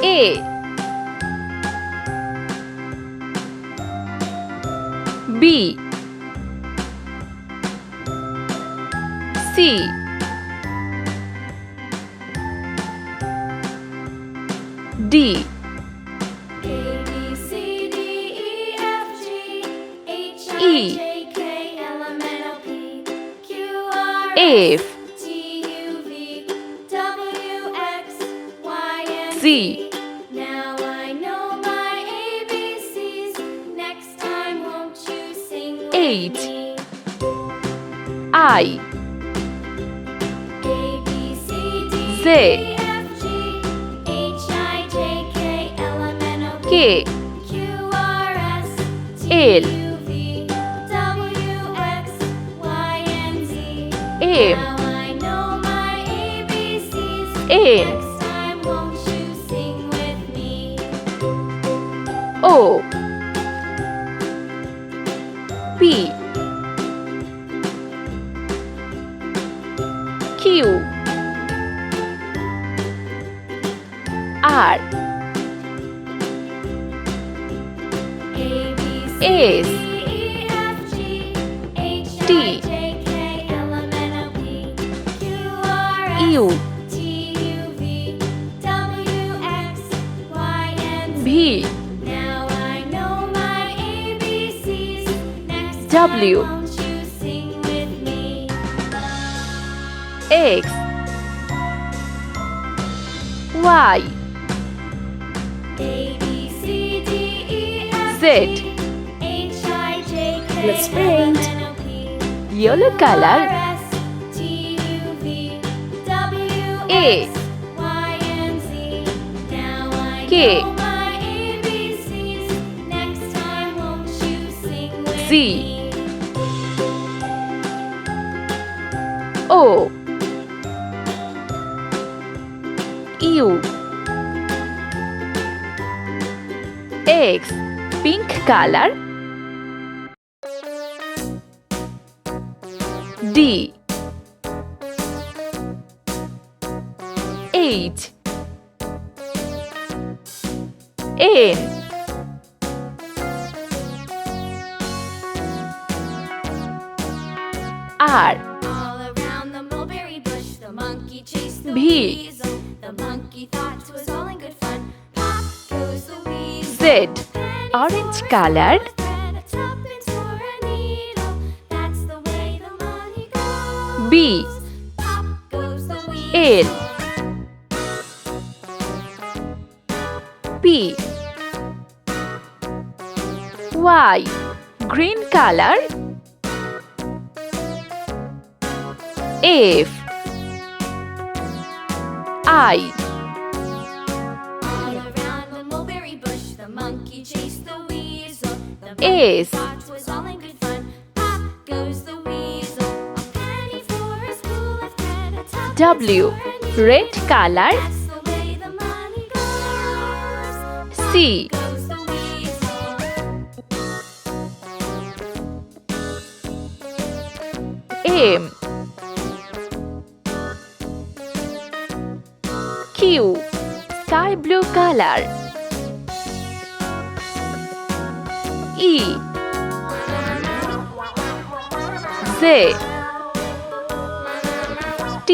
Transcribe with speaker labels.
Speaker 1: A B C D
Speaker 2: A B C D E F G H I
Speaker 1: E
Speaker 2: J K L M N O P Q R
Speaker 1: F
Speaker 2: S T U V W X Y and
Speaker 1: Z.
Speaker 2: Now I know my ABCs. Next time, won't you sing with
Speaker 1: H
Speaker 2: me?
Speaker 1: I
Speaker 2: A B C D
Speaker 1: Z.
Speaker 2: E F G H I J K L M N O P
Speaker 1: K
Speaker 2: Q R S T
Speaker 1: L
Speaker 2: U V W X Y and Z.
Speaker 1: M
Speaker 2: Now I know my ABCs.
Speaker 1: N
Speaker 2: Next time, won't you sing with me?
Speaker 1: O P Q R
Speaker 2: A B C
Speaker 1: S
Speaker 2: D E F G H I
Speaker 1: T
Speaker 2: J K L M N O P Q R S
Speaker 1: U
Speaker 2: T U V W X Y and Z.
Speaker 1: V
Speaker 2: Now I know my ABCs. Next
Speaker 1: W.
Speaker 2: time, won't you sing with me?
Speaker 1: X Y
Speaker 2: A B C D E F
Speaker 1: Z.
Speaker 2: G H I J K
Speaker 1: Let's
Speaker 2: L
Speaker 1: paint.
Speaker 2: M N O P
Speaker 1: Yellow color A K Z O U X pink color D H N R
Speaker 2: All around the mulberry bush, the monkey chased the
Speaker 1: V.
Speaker 2: weasel. The monkey thought it was all in good fun. Pop goes the weasel.
Speaker 1: Z.
Speaker 2: Penny
Speaker 1: Orange
Speaker 2: for a
Speaker 1: colored.
Speaker 2: spoon of bread, a tuppence for a needle. That's the way the money goes.
Speaker 1: B.
Speaker 2: Pop goes the weasel.
Speaker 1: L P Y green color F I
Speaker 2: All around the mulberry bush, the monkey chased the weasel. The monkey
Speaker 1: S.
Speaker 2: thought it was all in good fun. Pop goes the weasel. A penny for a spool of thread, a tuppence
Speaker 1: W
Speaker 2: for a needle.
Speaker 1: red color
Speaker 2: That's the way the money goes.
Speaker 1: C
Speaker 2: Pop goes the weasel.
Speaker 1: M Q sky blue color E Z T